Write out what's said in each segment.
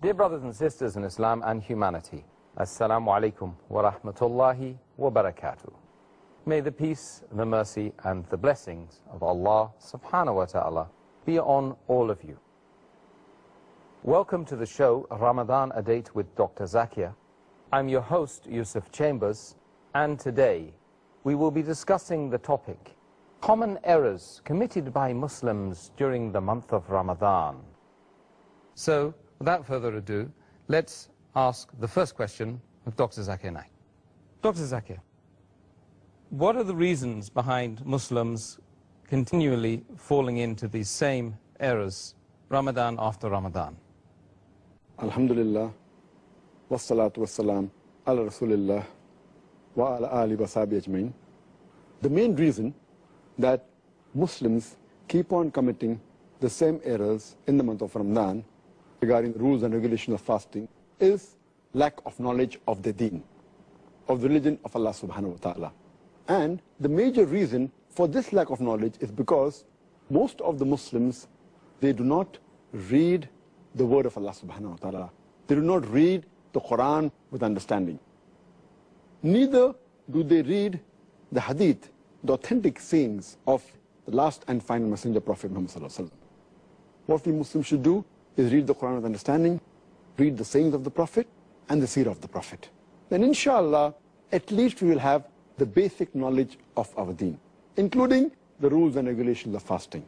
Dear brothers and sisters in Islam and humanity, Assal-mo-alaikum wa rahmatullahi wa barakatuh. May the peace, the mercy and the blessings of Allah subhanahu wa ta'ala be on all of you. Welcome to the show Ramadan A Date with Dr. Zakir. I'm your host Yusuf Chambers, and today we will be discussing the topic common errors committed by Muslims during the month of Ramadan. So, without further ado, let's ask the first question of Dr. Zakir Naik. Dr. Zakir, what are the reasons behind Muslims continually falling into these same errors, Ramadan after Ramadan? Alhamdulillah, wassalatu wassalam, ala rasulillah, wa ala ali wa sahbihi ajmain. The main reason that Muslims keep on committing the same errors in the month of Ramadan regarding the rules and regulations of fasting is lack of knowledge of the deen, of the religion of Allah subhanahu wa ta'ala. And the major reason for this lack of knowledge is because most of the Muslims, they do not read the word of Allah subhanahu wa ta'ala. They do not read the Quran with understanding. Neither do they read the hadith, the authentic sayings of the last and final messenger, Prophet Muhammad sallallahu alaihi wasallam. What we Muslims should do is read the Quran with understanding, read the sayings of the Prophet and the seerah of the Prophet. Then inshallah, at least we will have the basic knowledge of our deen, including the rules and regulations of fasting.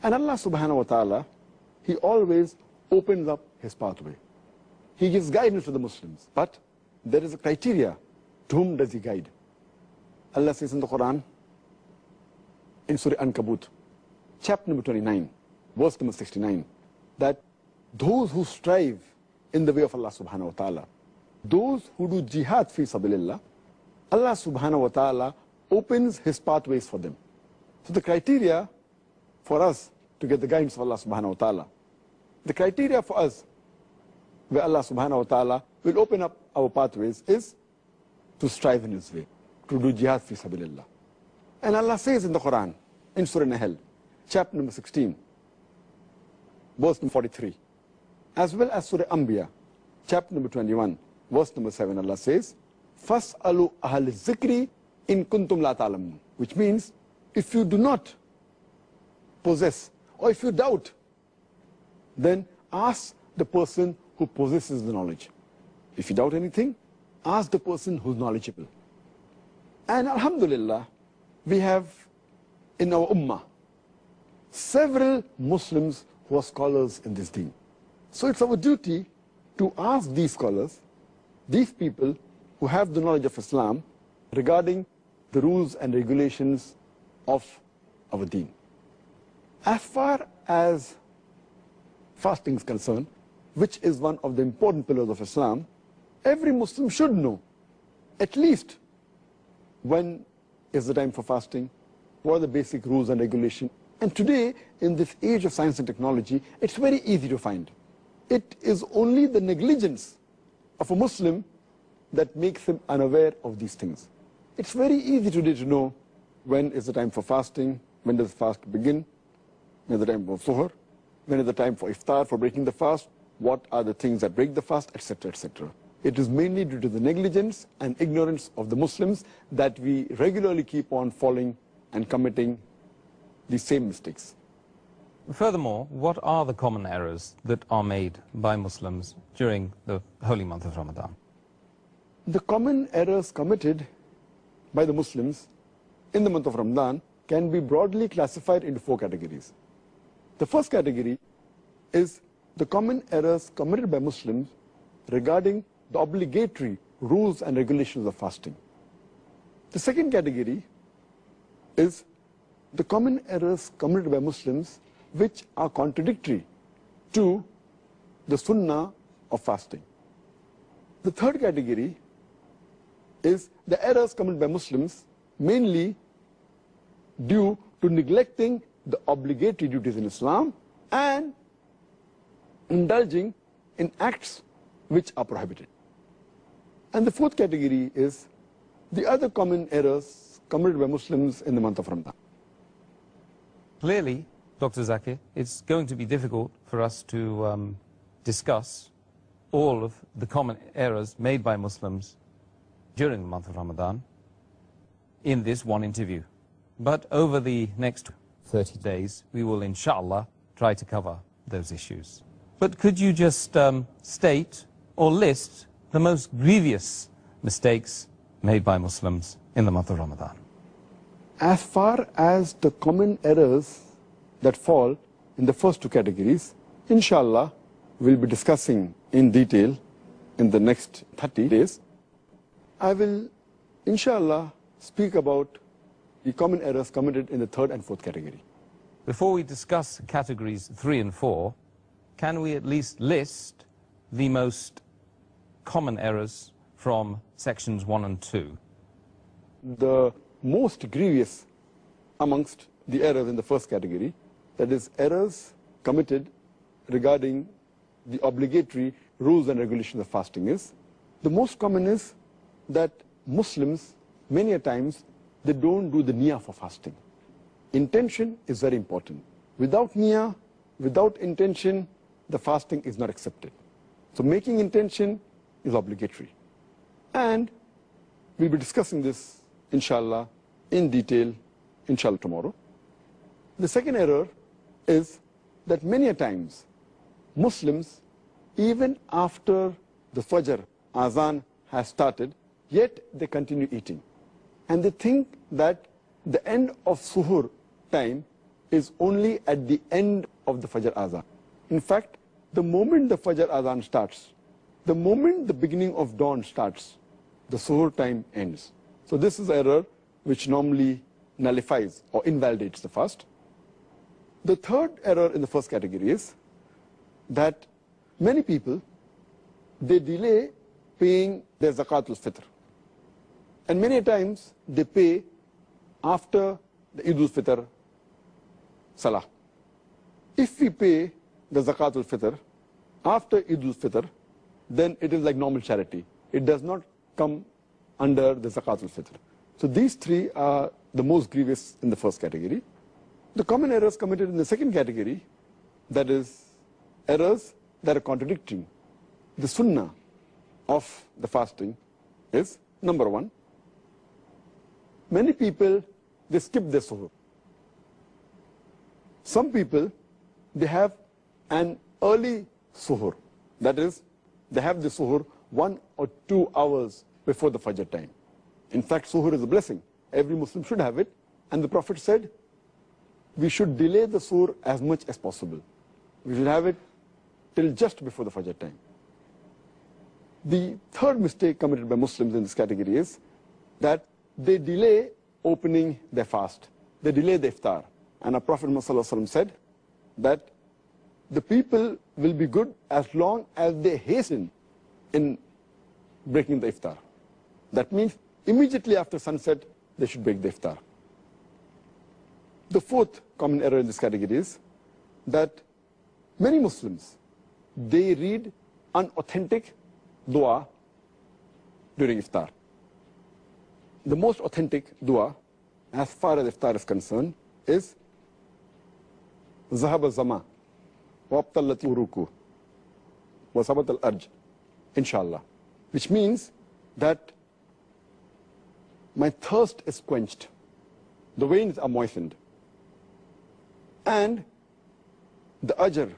And Allah subhanahu wa ta'ala, He always opens up His pathway. He gives guidance to the Muslims, but there is a criteria. To whom does He guide? Allah says in the Quran, in Surah Ankabut, chapter number 29, verse number 69, that those who strive in the way of Allah subhanahu wa ta'ala, those who do jihad fi sabilillah, Allah subhanahu wa ta'ala opens His pathways for them. So the criteria for us to get the guidance of Allah subhanahu wa ta'ala, the criteria for us where Allah subhanahu wa ta'ala will open up our pathways is to strive in His way, to do jihad fi sabilillah. And Allah says in the Quran, in Surah Nahl, chapter number 16, verse number 43, as well as Surah Anbiya, chapter number 21, verse number 7, Allah says, فَاسْأَلُوا أَهْلِ الذِّكْرِ إِن كُنْتُمْ لَا تَعْلَمُونَ, which means, if you do not possess, or if you doubt, then ask the person who possesses the knowledge. If you doubt anything, ask the person who's knowledgeable. And alhamdulillah, we have in our ummah several Muslims who are scholars in this deen. So it's our duty to ask these scholars, these people who have the knowledge of Islam regarding the rules and regulations of our deen. As far as fasting is concerned, which is one of the important pillars of Islam, every Muslim should know at least when is the time for fasting, what are the basic rules and regulations. And today, in this age of science and technology, it's very easy to find. It is only the negligence of a Muslim that makes him unaware of these things. It's very easy today to know when is the time for fasting, when does the fast begin, when is the time for suhoor, when is the time for iftar, for breaking the fast, what are the things that break the fast, etc., etc. It is mainly due to the negligence and ignorance of the Muslims that we regularly keep on falling and committing the same mistakes. Furthermore, what are the common errors that are made by Muslims during the holy month of Ramadan? The common errors committed by the Muslims in the month of Ramadan can be broadly classified into four categories. The first category is the common errors committed by Muslims regarding the obligatory rules and regulations of fasting. The second category is the common errors committed by Muslims which are contradictory to the sunnah of fasting. The third category is the errors committed by Muslims mainly due to neglecting the obligatory duties in Islam and indulging in acts which are prohibited. And the fourth category is the other common errors committed by Muslims in the month of Ramadan. Clearly, Dr. Zakir, it's going to be difficult for us to discuss all of the common errors made by Muslims during the month of Ramadan in this one interview. But over the next 30 days, we will, inshallah, try to cover those issues. But could you just state or list the most grievous mistakes made by Muslims in the month of Ramadan? As far as the common errors that fall in the first two categories, inshallah, we'll be discussing in detail in the next 30 days. I will, inshallah, speak about the common errors committed in the third and fourth category. Before we discuss categories 3 and 4, can we at least list the most common errors from sections 1 and 2? The most grievous amongst the errors in the first category, that is errors committed regarding the obligatory rules and regulations of fasting, is the most common is that Muslims many a times they don't do the niyyah for fasting. Intention is very important. Without niyyah, without intention, the fasting is not accepted. So making intention is obligatory. And we'll be discussing this, inshallah, in detail, inshallah, tomorrow. The second error is that many a times Muslims, even after the Fajr Azan has started, yet they continue eating. And they think that the end of Suhur time is only at the end of the Fajr Azan. In fact, the moment the Fajr Azan starts, the moment the beginning of dawn starts, the Suhur time ends. So this is error which normally nullifies or invalidates the fast. The third error in the first category is that many people, they delay paying their Zakatul Fitr. And many times they pay after the Eidul Fitr Salah. If we pay the Zakatul Fitr after Eidul Fitr, then it is like normal charity. It does not come under the Zakatul Fitr. So these three are the most grievous in the first category. The common errors committed in the second category, that is errors that are contradicting the sunnah of the fasting, is number one, many people, they skip their suhoor. Some people, they have an early suhoor. That is, they have the suhoor 1 or 2 hours before the Fajr time. In fact, suhoor is a blessing. Every Muslim should have it. And the Prophet said, we should delay the suhoor as much as possible. We should have it till just before the Fajr time. The third mistake committed by Muslims in this category is that they delay opening their fast. They delay the iftar. And our Prophet Muhammad said that the people will be good as long as they hasten in breaking the iftar. That means immediately after sunset, they should break the iftar. The fourth common error in this category is that many Muslims, they read unauthentic dua during iftar. The most authentic dua, as far as iftar is concerned, is Zahab al-Zama, wabtallati uruku, wa sabat al-arj, inshallah. Which means that my thirst is quenched, the veins are moistened, and the ajr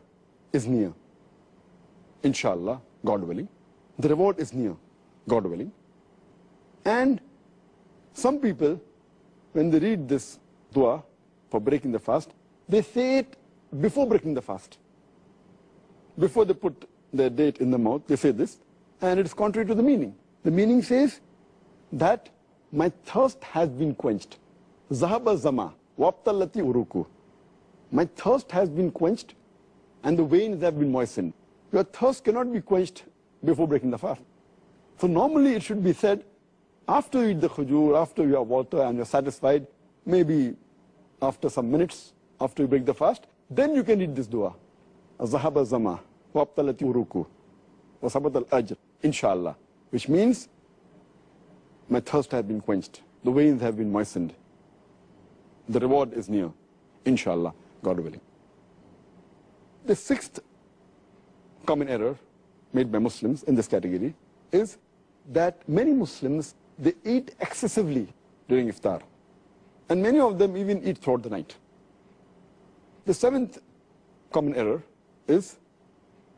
is near, inshallah, God willing. The reward is near, God willing. And some people, when they read this dua for breaking the fast, they say it before breaking the fast. Before they put their date in the mouth, they say this, and it is contrary to the meaning. The meaning says that my thirst has been quenched. Zahab al-Zama, wabtallati uruku. My thirst has been quenched, and the veins have been moistened. Your thirst cannot be quenched before breaking the fast. So normally it should be said after you eat the khujur, after you have water and you're satisfied, maybe after some minutes after you break the fast, then you can read this dua. Zahab al-Zama, wabtallati uruku, wa sabat al-ajr, inshallah. Which means my thirst has been quenched, the veins have been moistened, the reward is near, inshallah, God willing. The sixth common error made by Muslims in this category is that many Muslims, they eat excessively during iftar. And many of them even eat throughout the night. The seventh common error is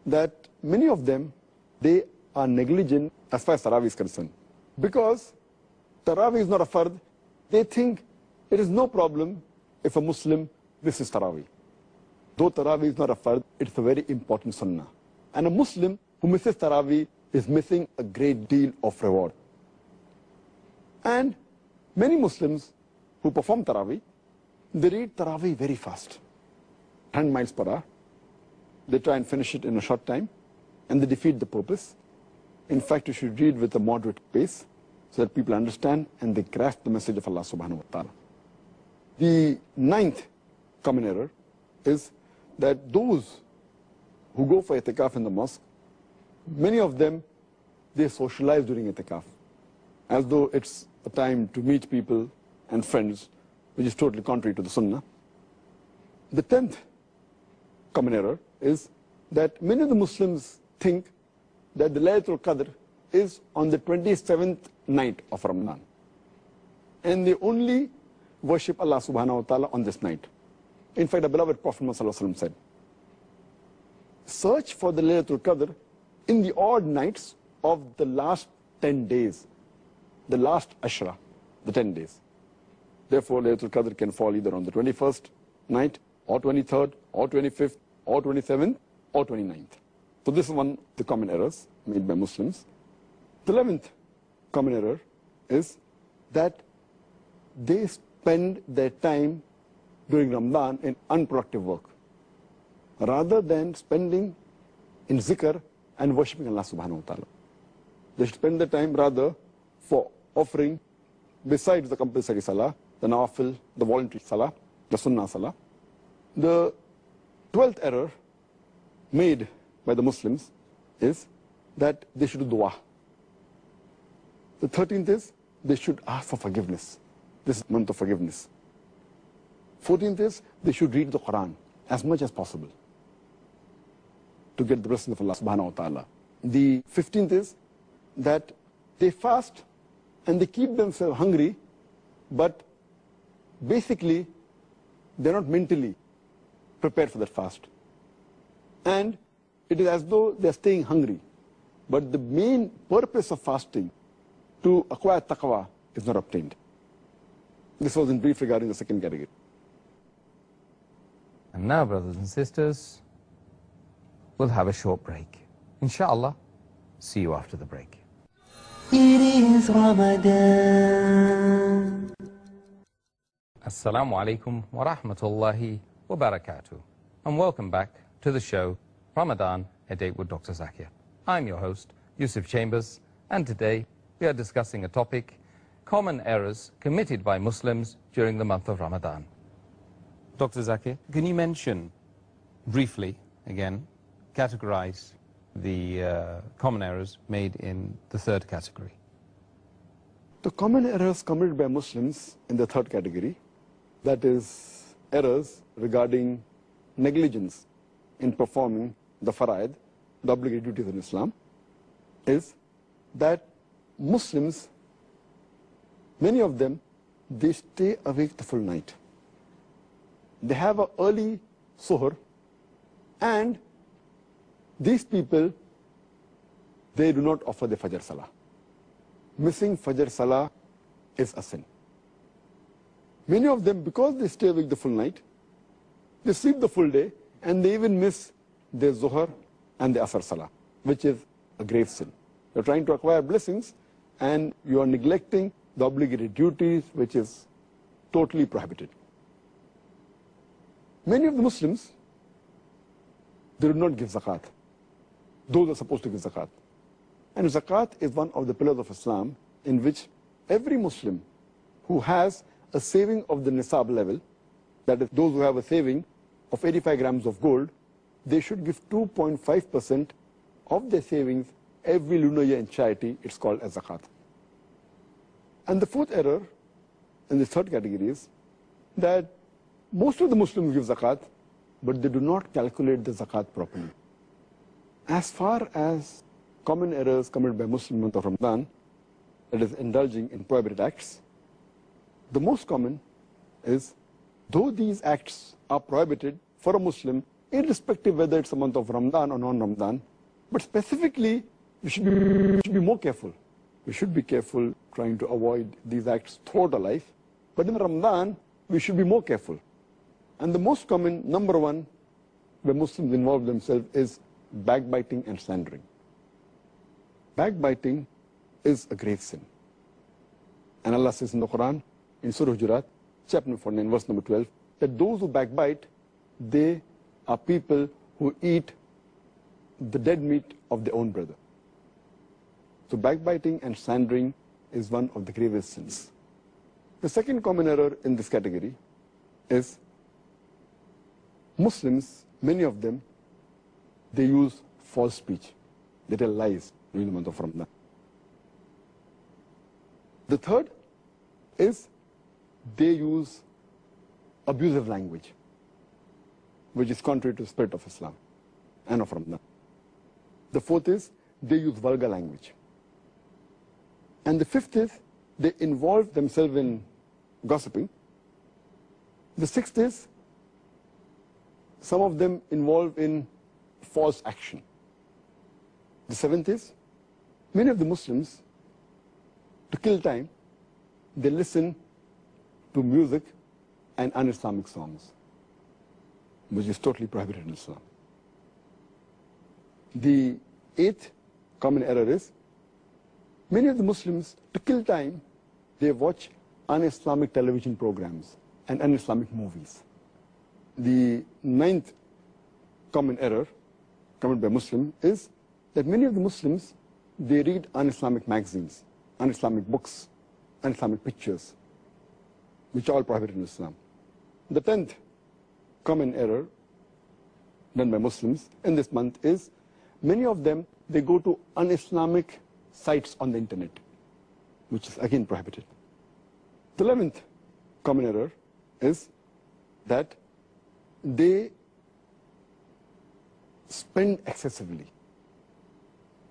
that many of them, they are negligent as far as Tarawih is concerned. Because Tarawih is not a fard, they think it is no problem if a Muslim misses Tarawih. Though Tarawih is not a fard, it's a very important sunnah. And a Muslim who misses Tarawih is missing a great deal of reward. And many Muslims who perform Tarawih, they read Tarawih very fast, 10 miles per hour. They try and finish it in a short time, and they defeat the purpose. In fact, you should read with a moderate pace so that people understand and they grasp the message of Allah subhanahu wa ta'ala. The ninth common error is that those who go for itikaf in the mosque, many of them, they socialize during itikaf, as though it's a time to meet people and friends, which is totally contrary to the sunnah. The 10th common error is that many of the Muslims think that the Laylatul Qadr is on the 27th night of Ramadan. And they only worship Allah subhanahu wa ta'ala on this night. In fact, the beloved Prophet Muhammad said, search for the Laylatul Qadr in the odd nights of the last 10 days, the last Ashra, the 10 days. Therefore, Laylatul Qadr can fall either on the 21st night, or 23rd, or 25th, or 27th, or 29th. So this is one of the common errors made by Muslims. The 11th common error is that they spend their time during Ramadan in unproductive work, rather than spending in zikr and worshipping Allah subhanahu wa ta'ala. They should spend their time rather for offering, besides the compulsory salah, the nawafil, the voluntary salah, the sunnah salah. The 12th error made by the Muslims is that they should do dua. The 13th is they should ask for forgiveness. This is month of forgiveness. 14th is they should read the Quran as much as possible to get the blessing of Allah subhanahu wa ta'ala. The 15th is that they fast and they keep themselves hungry, but basically they're not mentally prepared for that fast. And it is as though they're staying hungry. But the main purpose of fasting, to acquire taqwa, is not obtained. This was in brief regarding the second category. And now, brothers and sisters, we'll have a short break. Inshallah, see you after the break. It is Ramadan. Assalamu-alaikum wa rahmatullahi wa barakatuh. And welcome back to the show, Ramadan, A Date with Dr. Zakir. I'm your host, Yusuf Chambers, and today we are discussing a topic, common errors committed by Muslims during the month of Ramadan. Dr. Zakir, can you mention briefly, again, categorize the common errors made in the third category? The common errors committed by Muslims in the third category, that is errors regarding negligence in performing the faraid, the obligatory duties in Islam, is that Muslims, many of them, they stay awake the full night. They have an early suhr, and these people, they do not offer the Fajr Salah. Missing Fajr Salah is a sin. Many of them, because they stay awake the full night, they sleep the full day, and they even miss their Zuhr and the Asr Salah, which is a grave sin. You're trying to acquire blessings, and you are neglecting the obligatory duties, which is totally prohibited. Many of the Muslims, they do not give zakat. Those are supposed to give zakat. And zakat is one of the pillars of Islam, in which every Muslim who has a saving of the nisab level, that is, those who have a saving of 85 grams of gold, they should give 2.5% of their savings every lunar year in charity. It's called as zakat. And the fourth error in the third category is that most of the Muslims give zakat, but they do not calculate the zakat properly. As far as common errors committed by Muslims in the month of Ramadan, that is indulging in prohibited acts, the most common is, though these acts are prohibited for a Muslim, irrespective whether it's a month of Ramadan or non-Ramadan, but specifically we should be more careful. We should be careful trying to avoid these acts throughout our life. But in Ramadan, we should be more careful. And the most common, number one, where Muslims involve themselves is backbiting and slandering. Backbiting is a grave sin. And Allah says in the Quran, in Surah Hujurat, chapter 49, verse number 12, that those who backbite, they are people who eat the dead meat of their own brother. So backbiting and slandering is one of the gravest sins. The second common error in this category is Muslims, many of them, they use false speech. They tell lies during the month of Ramadan. The third is they use abusive language, which is contrary to the spirit of Islam and of Ramadan. The fourth is they use vulgar language. And the fifth is they involve themselves in gossiping. The sixth is some of them involve in false action. The seventh is many of the Muslims, to kill time, they listen to music and un-Islamic songs, which is totally prohibited in Islam. The eighth common error is many of the Muslims, to kill time, they watch un-Islamic television programs and un-Islamic movies. The ninth common error committed by Muslims is that many of the Muslims, they read un-Islamic magazines, un-Islamic books, un-Islamic pictures, which are all prohibited in Islam. The 10th common error done by Muslims in this month is many of them, they go to un-Islamic sites on the internet, which is again prohibited. The 11th common error is that they spend excessively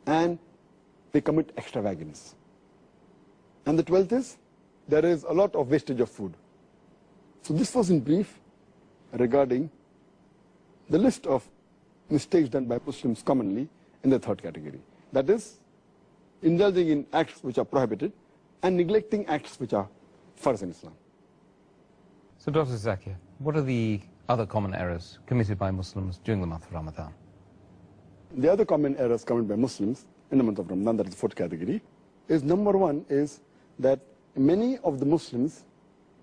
and they commit extravagance. And the 12th is there is a lot of wastage of food. So this was in brief regarding the list of mistakes done by Muslims commonly in the third category. That is, indulging in acts which are prohibited and neglecting acts which are farz in Islam. So Dr. Zakir, what are the other common errors committed by Muslims during the month of Ramadan? The other common errors committed by Muslims in the month of Ramadan, that is the fourth category, is number one is that many of the Muslims,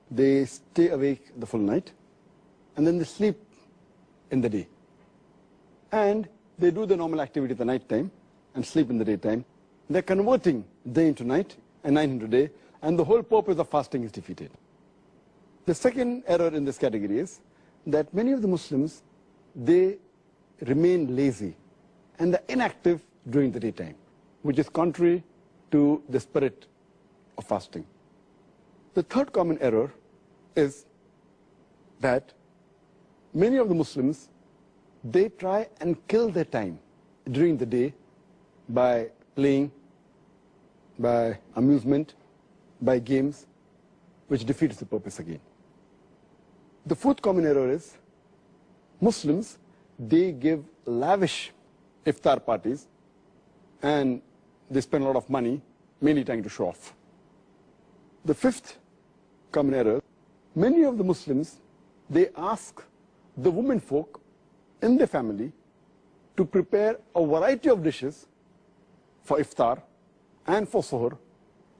they stay awake the full night and then they sleep in the day. And they do the normal activity at the night time and sleep in the daytime. They're converting day into night and night into day, and the whole purpose of fasting is defeated. The second error in this category is that many of the Muslims, they remain lazy and they're inactive during the daytime, which is contrary to the spirit of fasting. The third common error is that many of the Muslims, they try and kill their time during the day by playing, by amusement, by games, which defeats the purpose again. The fourth common error is Muslims, they give lavish iftar parties and they spend a lot of money mainly trying to show off. The fifth common error, many of the Muslims, they ask the women folk in their family to prepare a variety of dishes for iftar and for suhoor,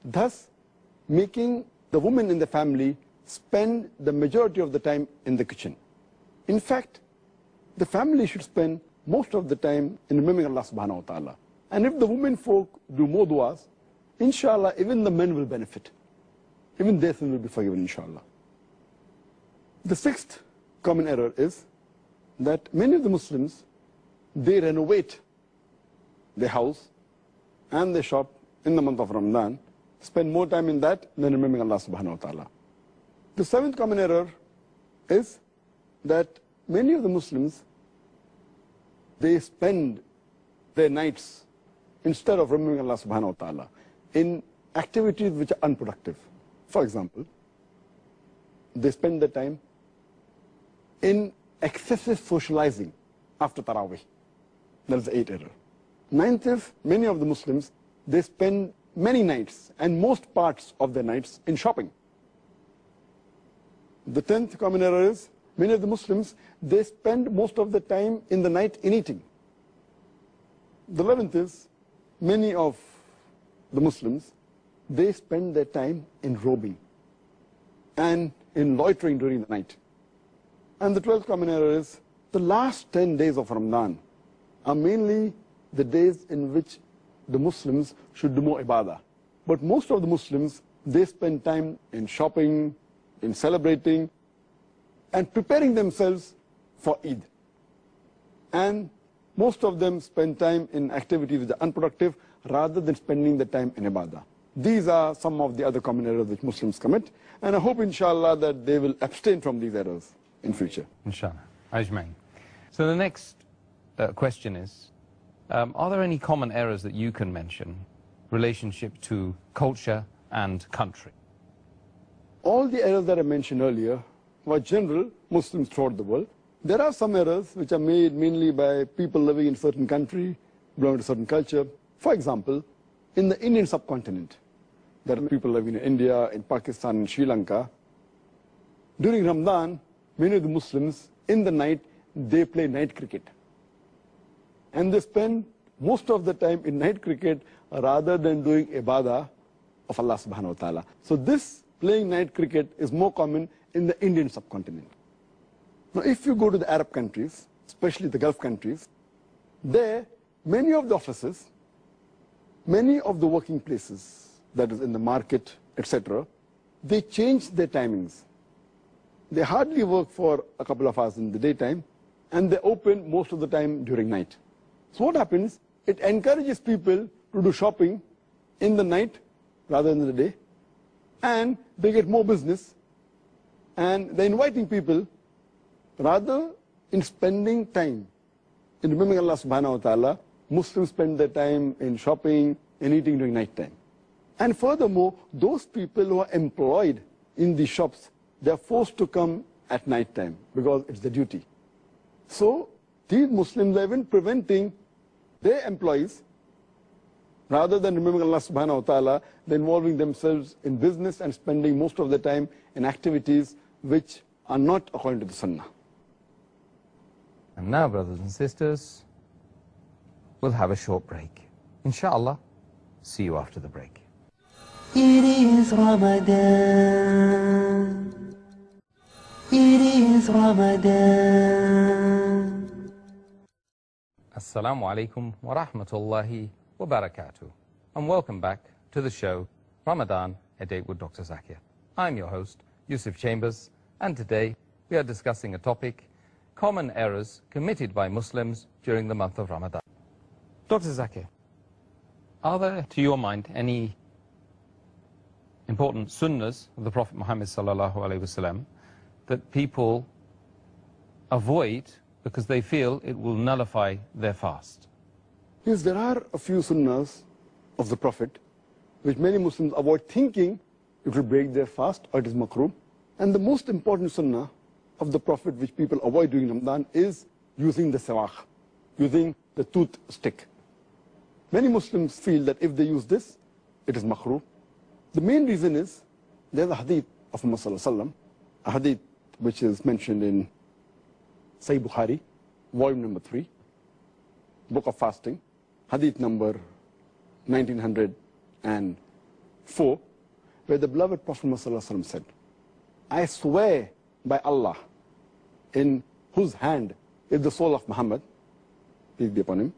thus making the women in the family spend the majority of the time in the kitchen. In fact, the family should spend most of the time in remembering Allah subhanahu wa ta'ala. And if the women folk do more du'as, inshallah, even the men will benefit. Even their sin will be forgiven, inshallah. The sixth common error is that many of the Muslims, they renovate their house and their shop in the month of Ramadan, spend more time in that than remembering Allah subhanahu wa ta'ala. The seventh common error is that many of the Muslims, they spend their nights, instead of remembering Allah subhanahu wa ta'ala, in activities which are unproductive. For example, they spend their time in excessive socializing after Taraweeh. That is the 8th error. 9th is, many of the Muslims, they spend many nights and most parts of their nights in shopping. The 10th common error is, many of the Muslims, they spend most of the time in the night in eating. The 11th is, many of the Muslims, they spend their time in robing and in loitering during the night. And the 12th common error is, the last 10 days of Ramadan are mainly the days in which the Muslims should do more ibadah. But most of the Muslims, they spend time in shopping, in celebrating, and preparing themselves for Eid. And most of them spend time in activities which are unproductive rather than spending the time in ibadah. These are some of the other common errors which Muslims commit, and I hope, inshallah, that they will abstain from these errors in future. Inshallah. Ajmain. So the next question is, are there any common errors that you can mention, relationship to culture and country? All the errors that I mentioned earlier were general Muslims throughout the world. There are some errors which are made mainly by people living in a certain country, belonging to a certain culture. For example, in the Indian subcontinent, there are people living in India, in Pakistan, in Sri Lanka. During Ramadan, many of the Muslims, in the night, they play night cricket. And they spend most of the time in night cricket rather than doing ibadah of Allah subhanahu wa ta'ala. So this playing night cricket is more common in the Indian subcontinent. Now, if you go to the Arab countries, especially the Gulf countries, there, many of the offices, many of the working places, that is in the market, etc., they change their timings. They hardly work for a couple of hours in the daytime, and they open most of the time during night. So what happens? It encourages people to do shopping in the night rather than in the day, and they get more business, and they're inviting people rather in spending time in remembering Allah subhanahu wa ta'ala. Muslims spend their time in shopping and eating during night time. And furthermore, those people who are employed in these shops, they are forced to come at night time because it's the duty. So these Muslims are even preventing their employees, rather than remembering Allah subhanahu wa ta'ala, they're involving themselves in business and spending most of the time in activities which are not according to the Sunnah. And now, brothers and sisters, we'll have a short break. Inshallah, see you after the break. It is Ramadan. It is Ramadan. Assalamu-alaikum wa rahmatullahi wa barakatuh. And welcome back to the show, Ramadan, A Date with Dr. Zakir. I'm your host, Yusuf Chambers, and today we are discussing a topic, common errors committed by Muslims during the month of Ramadan. Dr. Zakir, are there, to your mind, any important sunnahs of the Prophet Muhammad sallallahu alaihi wasallam that people avoid because they feel it will nullify their fast? Yes, there are a few sunnahs of the Prophet which many Muslims avoid, thinking it will break their fast or it is makruh. And the most important sunnah of the Prophet which people avoid during Ramadan is using the siwak, using the tooth stick. Many Muslims feel that if they use this, it is makruh. The main reason is there's a hadith of Muhammad sallallahu alaihi wasallam, a hadith which is mentioned in Sahih Bukhari, volume number 3, book of fasting, hadith number 1904, where the beloved Prophet Muhammad sallallahu alaihi wasallam said, I swear by Allah, in whose hand is the soul of Muhammad, peace be upon him,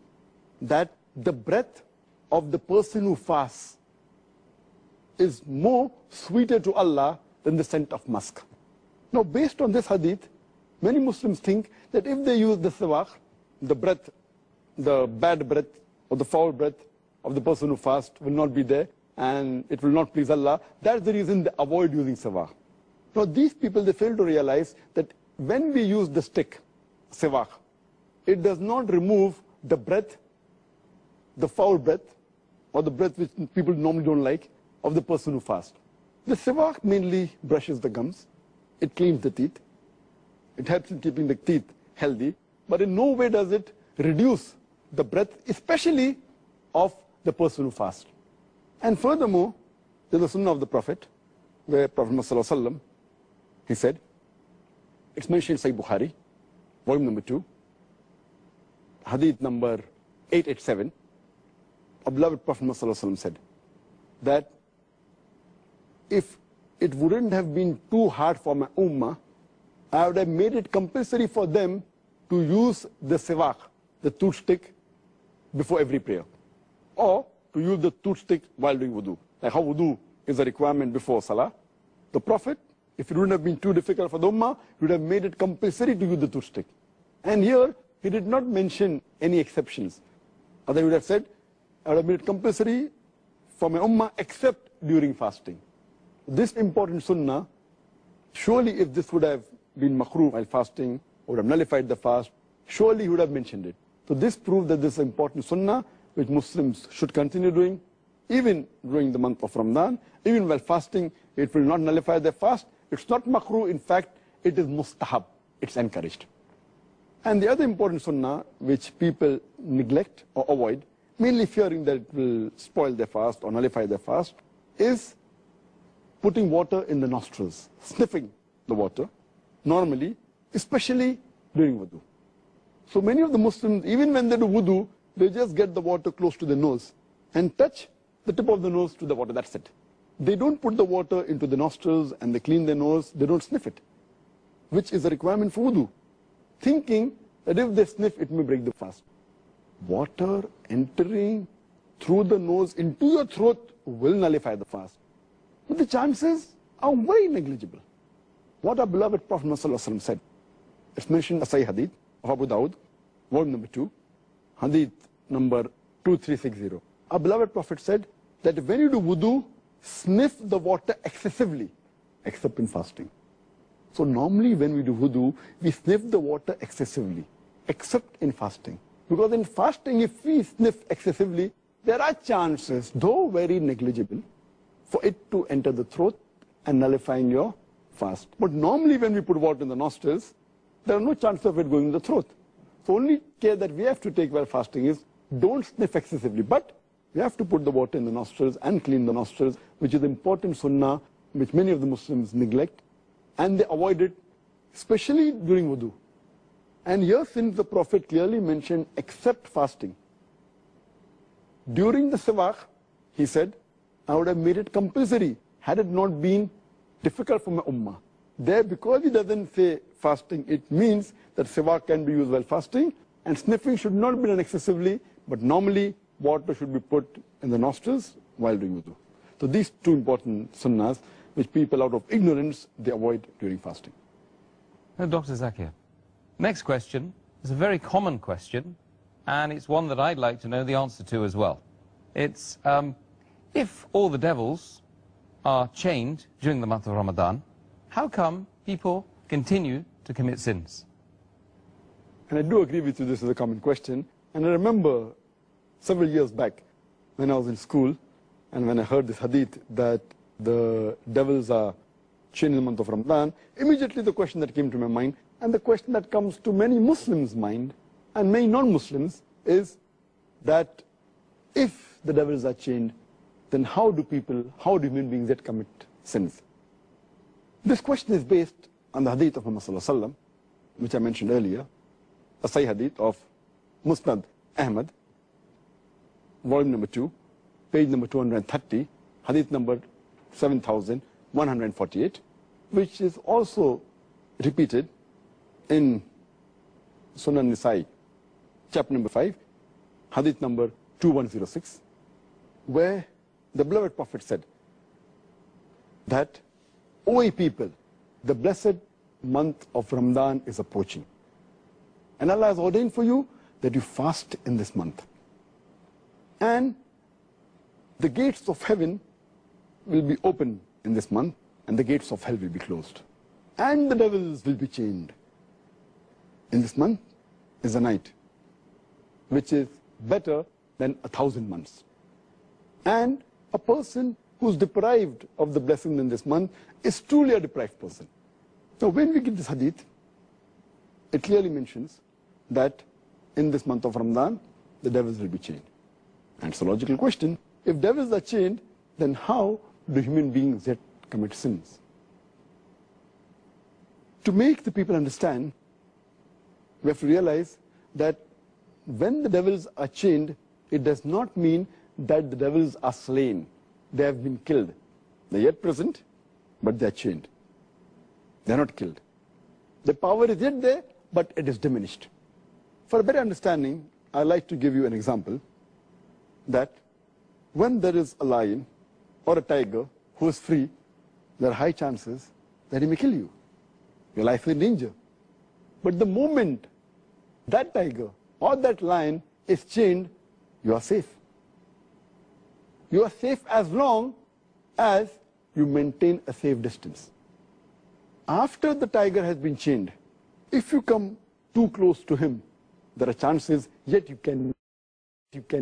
that the breath of the person who fasts is more sweeter to Allah than the scent of musk. Now, based on this hadith, many Muslims think that if they use the siwak, the breath, the bad breath or the foul breath of the person who fasts will not be there and it will not please Allah. That's the reason they avoid using siwak. Now, these people, they fail to realize that when we use the stick, siwak, it does not remove the breath the foul breath, or the breath which people normally don't like, of the person who fasts. The siwak mainly brushes the gums, it cleans the teeth, it helps in keeping the teeth healthy, but in no way does it reduce the breath, especially of the person who fasts. And furthermore, there's a sunnah of the Prophet, where Prophet Muhammad, he said, it's mentioned in Sahih Bukhari, volume number 2, hadith number 887, our beloved Prophet Muhammad said that if it wouldn't have been too hard for my ummah, I would have made it compulsory for them to use the siwak, the toothstick, before every prayer, or to use the toothstick while doing wudu. Like how wudu is a requirement before salah, the Prophet, if it wouldn't have been too difficult for the ummah, he would have made it compulsory to use the toothstick. And here, he did not mention any exceptions. Otherwise, he would have said, I would have made it compulsory for my ummah except during fasting. This important sunnah, surely if this would have been makruh while fasting, or would have nullified the fast, surely he would have mentioned it. So this proves that this is important sunnah which Muslims should continue doing, even during the month of Ramadan. Even while fasting, it will not nullify their fast. It's not makruh, in fact, it is mustahab, it's encouraged. And the other important sunnah which people neglect or avoid, mainly fearing that it will spoil their fast or nullify their fast, is putting water in the nostrils, sniffing the water, normally, especially during wudu. So many of the Muslims, even when they do wudu, they just get the water close to the nose and touch the tip of the nose to the water, that's it. They don't put the water into the nostrils and they clean their nose, they don't sniff it, which is a requirement for wudu, thinking that if they sniff, it may break the fast. Water entering through the nose into your throat will nullify the fast. But the chances are very negligible. What our beloved Prophet Muhammad said, it's mentioned in Sahih Hadith of Abu Dawud, volume number 2, Hadith number 2360. Our beloved Prophet said that when you do wudu, sniff the water excessively, except in fasting. So normally when we do wudu, we sniff the water excessively, except in fasting. Because in fasting, if we sniff excessively, there are chances, though very negligible, for it to enter the throat and nullifying your fast. But normally when we put water in the nostrils, there are no chances of it going in the throat. So only care that we have to take while fasting is don't sniff excessively, but we have to put the water in the nostrils and clean the nostrils, which is important sunnah which many of the Muslims neglect, and they avoid it, especially during wudu. And here, since the Prophet clearly mentioned except fasting, during the siwak, he said, I would have made it compulsory had it not been difficult for my ummah. There, because he doesn't say fasting, it means that siwak can be used while fasting, and sniffing should not be done excessively, but normally water should be put in the nostrils while doing wudu. So these two important sunnahs, which people out of ignorance, they avoid during fasting. Now, Dr. Zakir, next question is a very common question, and it's one that I'd like to know the answer to as well. It's, if all the devils are chained during the month of Ramadan, how come people continue to commit sins? And I do agree with you, this is a common question. And I remember several years back when I was in school and when I heard this hadith that the devils are chained in the month of Ramadan, immediately the question that came to my mind, and the question that comes to many Muslims' mind and many non-Muslims, is that if the devils are chained, then how do human beings yet commit sins? This question is based on the hadith of Muhammad, which I mentioned earlier, a Sahih hadith of Musnad Ahmad, volume number 2, page number 230, hadith number 7148, which is also repeated in Sunan Nisa'i, chapter number 5, hadith number 2106, where the beloved Prophet said that, O ye people, the blessed month of Ramadan is approaching, and Allah has ordained for you that you fast in this month. And the gates of heaven will be open in this month, and the gates of hell will be closed. And the devils will be chained. In this month is a night, which is better than 1,000 months. And a person who's deprived of the blessing in this month is truly a deprived person. Now, when we get this hadith, it clearly mentions that in this month of Ramadan, the devils will be chained. And it's a logical question. If devils are chained, then how do human beings yet commit sins? To make the people understand, we have to realize that when the devils are chained, it does not mean that the devils are slain. They have been killed. They're yet present, but they're chained. They're not killed. The power is yet there, but it is diminished. For a better understanding, I'd like to give you an example that when there is a lion or a tiger who is free, there are high chances that he may kill you. Your life is in danger. But the moment that tiger or that lion is chained, you are safe. You are safe as long as you maintain a safe distance. After the tiger has been chained, if you come too close to him, there are chances yet you can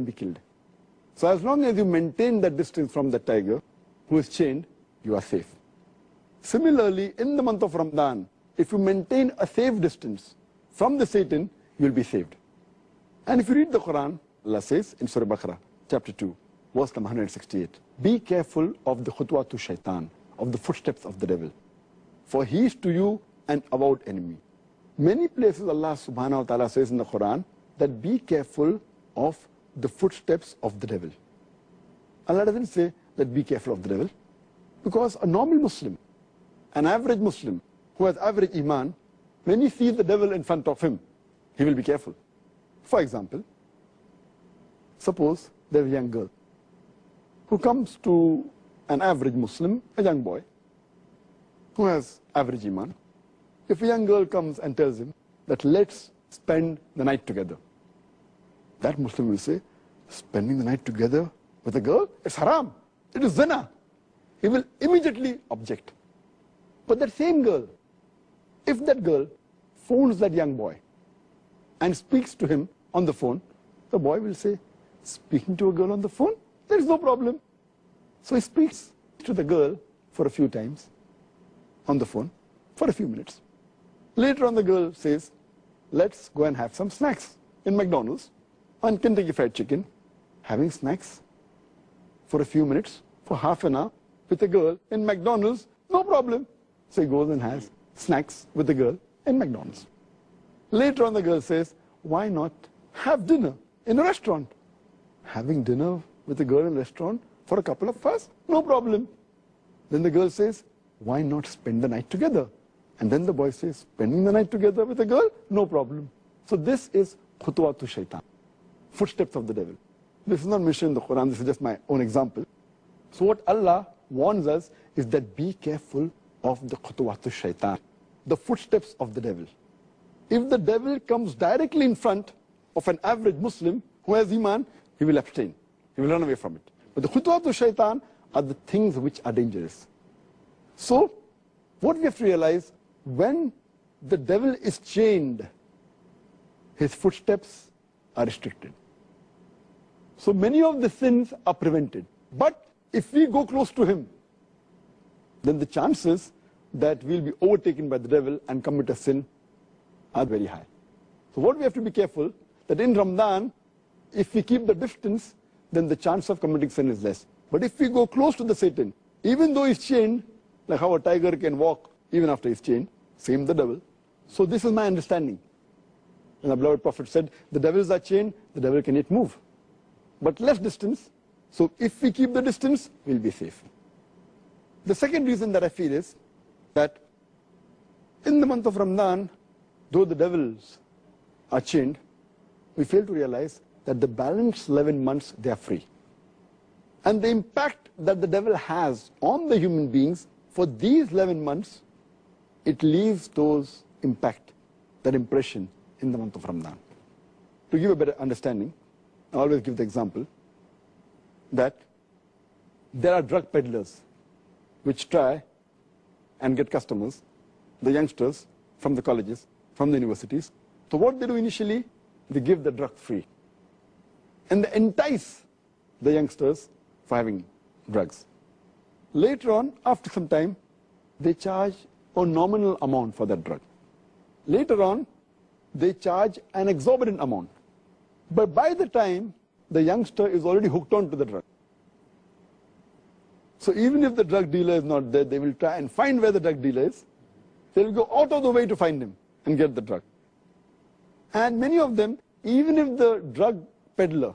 be killed. So as long as you maintain that distance from the tiger who is chained, you are safe. Similarly, in the month of Ramadan, if you maintain a safe distance from the Satan, you will be saved. And if you read the Quran, Allah says in Surah Baqarah, chapter 2, verse number 168, be careful of the khutwatu shaitan, of the footsteps of the devil, for he is to you an avowed enemy. Many places Allah subhanahu wa ta'ala says in the Quran that be careful of the footsteps of the devil. Allah doesn't say that be careful of the devil, because a normal Muslim, an average Muslim who has average iman, when he sees the devil in front of him, he will be careful. For example, suppose there's a young girl who comes to an average Muslim, a young boy, who has average iman. If a young girl comes and tells him that let's spend the night together, that Muslim will say, spending the night together with a girl, it's haram, it is zina. He will immediately object. But that same girl, if that girl phones that young boy and speaks to him on the phone, the boy will say, speaking to a girl on the phone, there is no problem. So he speaks to the girl for a few times on the phone for a few minutes. Later on, the girl says, let's go and have some snacks in McDonald's on Kentucky Fried Chicken. Having snacks for a few minutes, for half an hour with a girl in McDonald's, no problem. So he goes and has snacks with the girl in McDonald's. Later on, the girl says, why not have dinner in a restaurant? Having dinner with a girl in a restaurant for a couple of hours, no problem. Then the girl says, why not spend the night together? And then the boy says, spending the night together with a girl, no problem. So this is khutwatu shaitan, footsteps of the devil. This is not mentioned in the Quran, this is just my own example. So what Allah warns us is that be careful of the khutwatu shaitan, the footsteps of the devil. If the devil comes directly in front of an average Muslim who has iman, he will abstain. He will run away from it. But the khutwatu shaitan are the things which are dangerous. So what we have to realize, when the devil is chained, his footsteps are restricted. So many of the sins are prevented. But if we go close to him, then the chances that we'll be overtaken by the devil and commit a sin are very high. So what we have to be careful, that in Ramadan, if we keep the distance, then the chance of committing sin is less. But if we go close to the Satan, even though he's chained, like how a tiger can walk even after he's chained, same the devil. So this is my understanding. And the beloved Prophet said, the devils are chained, the devil can yet move. But less distance, so if we keep the distance, we'll be safe. The second reason that I feel is that in the month of Ramadan, though the devils are chained, we fail to realize that the balance 11 months, they are free. And the impact that the devil has on the human beings for these 11 months, it leaves those impact, that impression in the month of Ramadan. To give a better understanding, I always give the example that there are drug peddlers which try and get customers, the youngsters from the colleges, from the universities. So what they do initially, they give the drug free. and they entice the youngsters for having drugs. Later on, after some time, they charge a nominal amount for that drug. Later on, they charge an exorbitant amount. But by the time, the youngster is already hooked on to the drug. So even if the drug dealer is not there, they will try and find where the drug dealer is. They will go out of the way to find him and get the drug. And many of them, even if the drug peddler,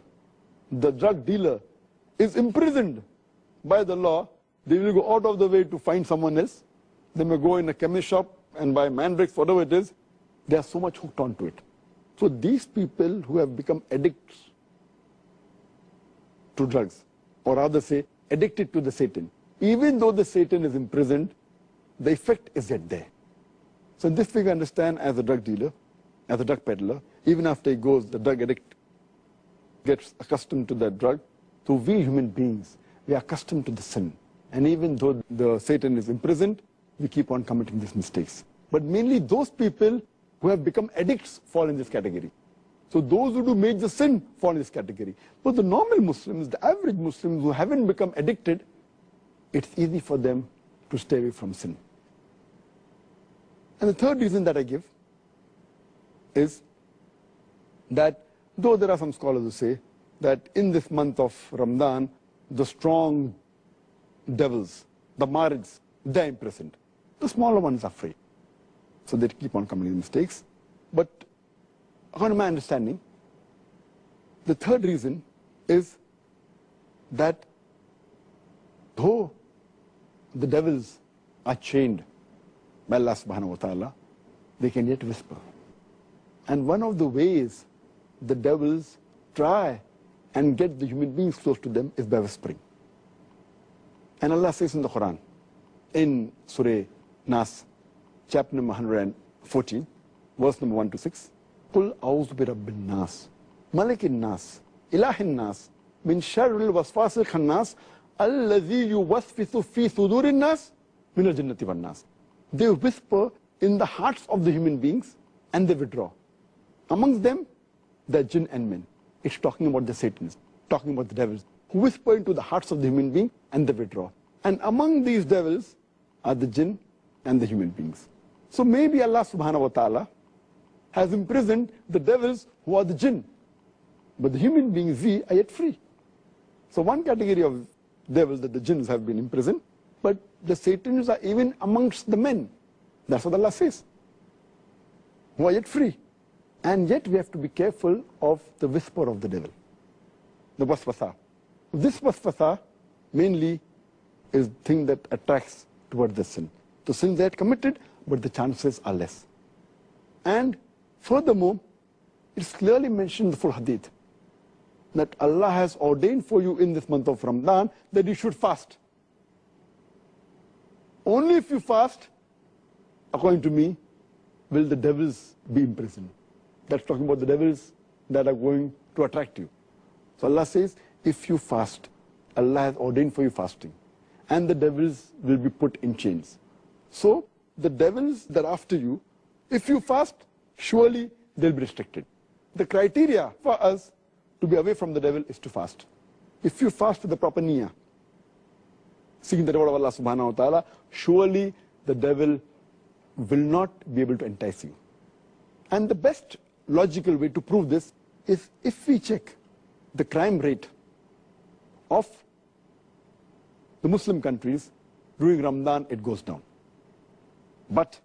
the drug dealer, is imprisoned by the law, they will go out of the way to find someone else. They may go in a chemist shop and buy mandrakes, whatever it is. They are so much hooked onto it. So these people who have become addicts to drugs, or rather say addicted to the Satan, even though the Satan is imprisoned, the effect is yet there. So in this we can understand, as a drug dealer, as a drug peddler, even after he goes, the drug addict gets accustomed to that drug. So we human beings, we are accustomed to the sin. And even though the Satan is imprisoned, we keep on committing these mistakes. But mainly those people who have become addicts fall in this category. So those who do major sin fall in this category. But the normal Muslims, the average Muslims who haven't become addicted, it's easy for them to stay away from sin. And the third reason that I give is that though there are some scholars who say that in this month of Ramadan, the strong devils, the marids, they're imprisoned. The smaller ones are free. So they keep on committing mistakes. But according to my understanding, the third reason is that though the devils are chained by Allah subhanahu wa ta'ala, they can yet whisper. And one of the ways the devils try and get the human beings close to them is by whispering. And Allah says in the Quran, in Surah Nas, chapter number 114, verse number 1 to 6, قُلْ أَعُوذُ بِرَبِّ النَّاسِ مَلِكِ النَّاسِ إِلَهِ النَّاسِ مِنْ شَرِّ الْوَسْوَاسِ الْخَنَّاسِ الَّذِي يُوَسْوِسُ فِي صُدُورِ النَّاسِ مِنَ الْجِنَّةِ وَالنَّاسِ. They whisper in the hearts of the human beings and they withdraw. Amongst them, the jinn and men. It's talking about the Satans, talking about the devils, who whisper into the hearts of the human being and they withdraw. And among these devils are the jinn and the human beings. So maybe Allah subhanahu wa ta'ala has imprisoned the devils who are the jinn, but the human beings, we are yet free. So one category of devils, that the jinns have been imprisoned, but the Satans are even amongst the men. That's what Allah says, who are yet free. And yet we have to be careful of the whisper of the devil, the waswasa. This waswasa mainly is the thing that attracts towards the sin. The sins they had committed, but the chances are less. And furthermore, it's clearly mentioned in the full hadith that Allah has ordained for you in this month of Ramadan that you should fast. Only if you fast, according to me, will the devils be imprisoned. That's talking about the devils that are going to attract you. So Allah says, if you fast, Allah has ordained for you fasting, and the devils will be put in chains. So the devils that are after you, if you fast, surely they'll be restricted. The criteria for us to be away from the devil is to fast. If you fast with the proper niyyah, seeking the reward of Allah subhanahu wa ta'ala, surely the devil will not be able to entice you. And the best logical way to prove this is if we check the crime rate of the Muslim countries during Ramadan, it goes down. But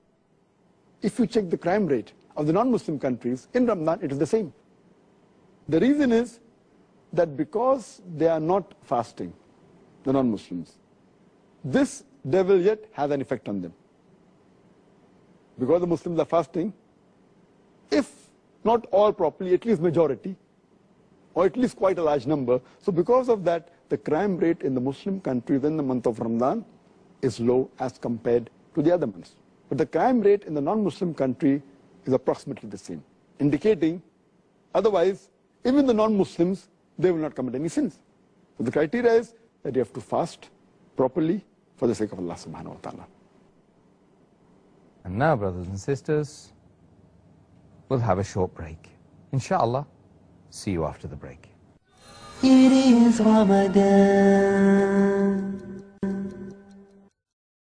if you check the crime rate of the non-Muslim countries in Ramadan, it is the same. The reason is that because they are not fasting, the non-Muslims, this devil yet has an effect on them. Because the Muslims are fasting, if not all properly, at least majority, or at least quite a large number. So because of that, the crime rate in the Muslim countries in the month of Ramadan is low as compared to the other months. But the crime rate in the non-Muslim country is approximately the same, indicating otherwise, even the non-Muslims, they will not commit any sins. So the criteria is that you have to fast properly for the sake of Allah subhanahu wa ta'ala. And now, brothers and sisters, we'll have a short break. Inshallah, see you after the break. It is Ramadan.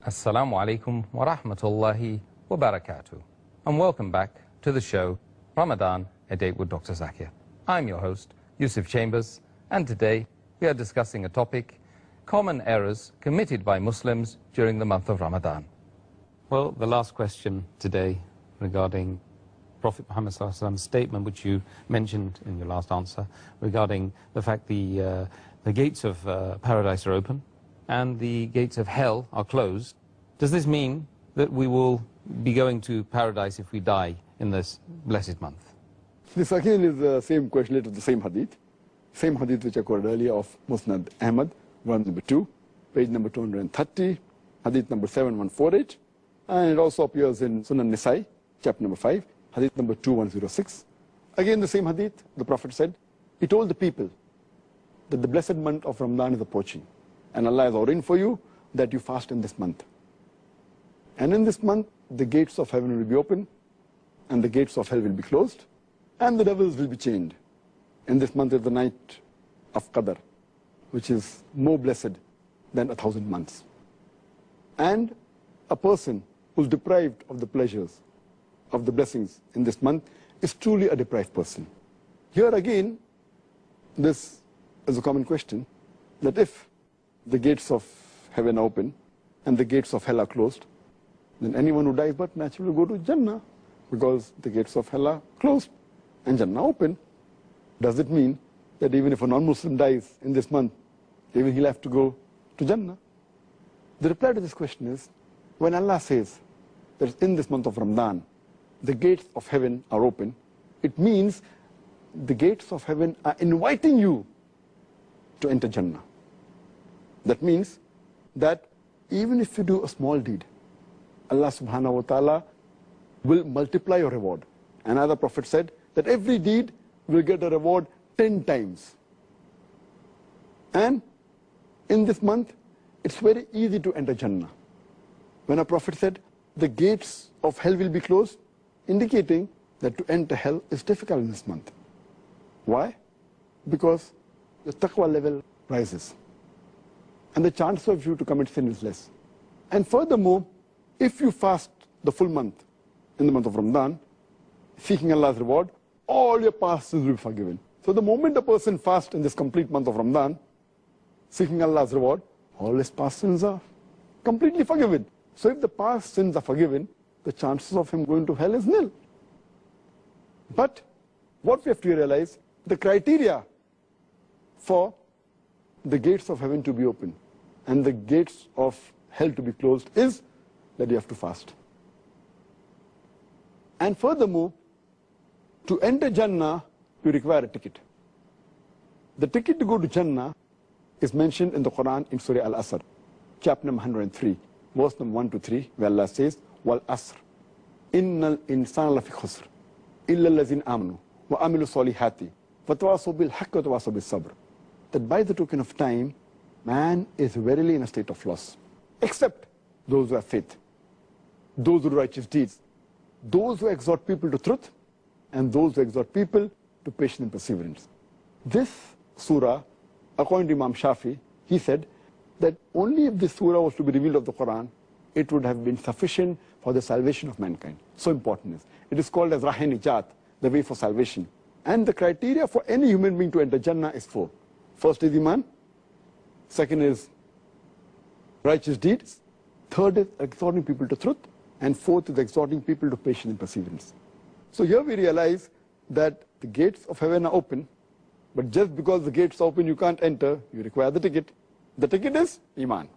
Assal-mo-alaikum wa rahmatullahi wa barakatuh. And welcome back to the show, Ramadan, A Date with Dr. Zakir. I'm your host, Yusuf Chambers, and today we are discussing a topic, common errors committed by Muslims during the month of Ramadan. Well, the last question today regarding Prophet Muhammad ﷺ's statement, which you mentioned in your last answer, regarding the fact the gates of paradise are open and the gates of hell are closed. Does this mean that we will be going to paradise if we die in this blessed month? This again is the same question related to the same hadith which I quoted earlier of Musnad Ahmad, volume number 2, page number 230, hadith number 7148, and it also appears in Sunan Nisai, chapter number 5, hadith number 2106. Again the same hadith, the Prophet said, he told the people that the blessed month of Ramadan is approaching, and Allah has ordained for you that you fast in this month. And in this month, the gates of heaven will be open, and the gates of hell will be closed, and the devils will be chained. In this month is the night of Qadr, which is more blessed than 1,000 months. And a person who's deprived of the pleasures, of the blessings in this month, is truly a deprived person. Here again, this is a common question, that if the gates of heaven are open and the gates of hell are closed, then anyone who dies but naturally will go to Jannah, because the gates of hell are closed and Jannah open. Does it mean that even if a non-Muslim dies in this month, even he'll have to go to Jannah? The reply to this question is, when Allah says that in this month of Ramadan, the gates of heaven are open, it means the gates of heaven are inviting you to enter Jannah. That means that even if you do a small deed, Allah subhanahu wa ta'ala will multiply your reward. Another Prophet said that every deed will get a reward 10 times. And in this month, it's very easy to enter Jannah. When a Prophet said the gates of hell will be closed, indicating that to enter hell is difficult in this month. Why? Because the taqwa level rises, and the chance of you to commit sin is less. And furthermore, if you fast the full month, in the month of Ramadan, seeking Allah's reward, all your past sins will be forgiven. So the moment a person fasts in this complete month of Ramadan, seeking Allah's reward, all his past sins are completely forgiven. So if the past sins are forgiven, the chances of him going to hell is nil. But what we have to realize, the criteria for the gates of heaven to be open and the gates of hell to be closed is that you have to fast. And furthermore, to enter Jannah, you require a ticket. The ticket to go to Jannah is mentioned in the Quran in Surah Al-Asr, chapter number 103, verse number 1 to 3, where Allah says, Wal Asr, Innal insana lafi khusr, illa allazina amanu, wa amilu salihati, wa tawasaw bil haqqi wa tawasaw bis sabr. That by the token of time, man is verily in a state of loss, except those who have faith, those who do righteous deeds, those who exhort people to truth, and those who exhort people to patience and perseverance. This surah, according to Imam Shafi, he said that only if this surah was to be revealed of the Quran, it would have been sufficient for the salvation of mankind. So important is. It is called as Rahe-Nijat, the way for salvation. And the criteria for any human being to enter Jannah is 4. First is Iman. Second is righteous deeds. Third is exhorting people to truth. And fourth is exhorting people to patience and perseverance. So here we realize that the gates of heaven are open, but just because the gates are open you can't enter, you require the ticket. The ticket is Iman.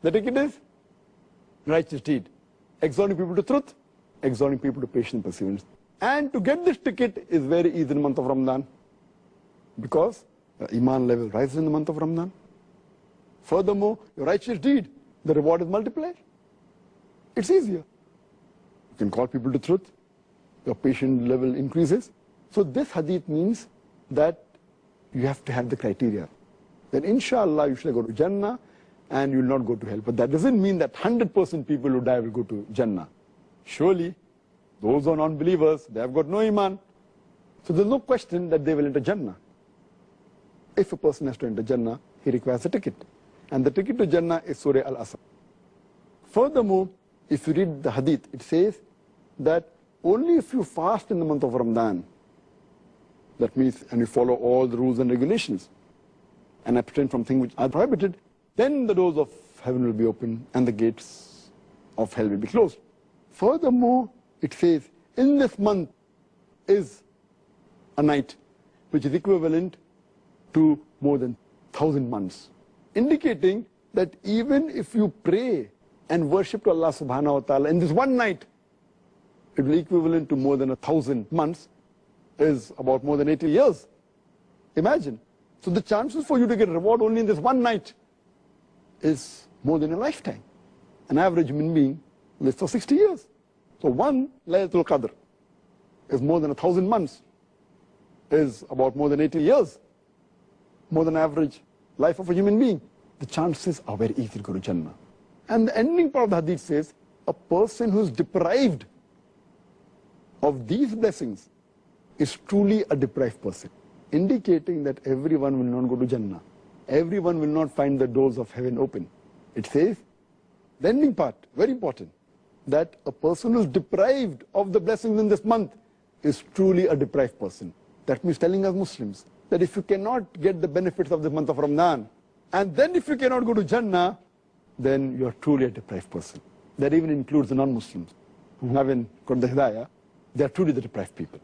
The ticket is righteous deed. Exhorting people to truth, exhorting people to patience and perseverance. And to get this ticket is very easy in the month of Ramadan, because the Iman level rises in the month of Ramadan. Furthermore, your righteous deed, the reward is multiplied. It's easier. You can call people to truth, your patient level increases. So this hadith means that you have to have the criteria. Then inshallah you shall go to Jannah and you will not go to hell. But that doesn't mean that 100% people who die will go to Jannah. Surely, those who are non-believers, they have got no Iman. So there's no question that they will enter Jannah. if a person has to enter Jannah, he requires a ticket. And the ticket to Jannah is Surah Al-Asr. Furthermore, if you read the hadith, it says that only if you fast in the month of Ramadan, that means, and you follow all the rules and regulations, and abstain from things which are prohibited, then the doors of heaven will be open and the gates of hell will be closed. Furthermore, it says, in this month is a night which is equivalent to more than 1,000 months, indicating that even if you pray and worship to Allah subhanahu wa ta'ala in this one night, it will be equivalent to more than 1,000 months, is about more than 80 years. Imagine. So the chances for you to get reward only in this one night is more than a lifetime. An average human being lives for 60 years. So one Laylatul Qadr is more than 1,000 months, is about more than 80 years, more than average life of a human being. The chances are very easy to go to Jannah. And the ending part of the hadith says, a person who is deprived of these blessings is truly a deprived person, indicating that everyone will not go to Jannah. Everyone will not find the doors of heaven open. It says, the ending part, very important, that a person who is deprived of the blessings in this month is truly a deprived person. That means telling us Muslims that if you cannot get the benefits of the month of Ramadan, and then if you cannot go to Jannah, then you are truly a deprived person. That even includes the non-Muslims who haven't got the Hidayah. They are truly the deprived people.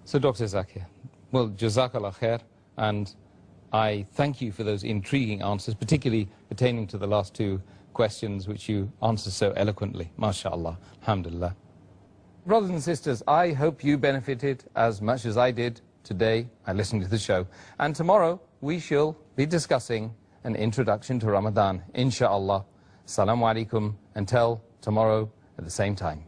So Dr. Zakir, well, Jazakallah khair, and I thank you for those intriguing answers, particularly pertaining to the last two questions which you answered so eloquently. MashaAllah, alhamdulillah. Brothers and sisters, I hope you benefited as much as I did today by listening to the show. And tomorrow we shall be discussing an introduction to Ramadan, inshaAllah. Assalamu alaikum, until tomorrow at the same time.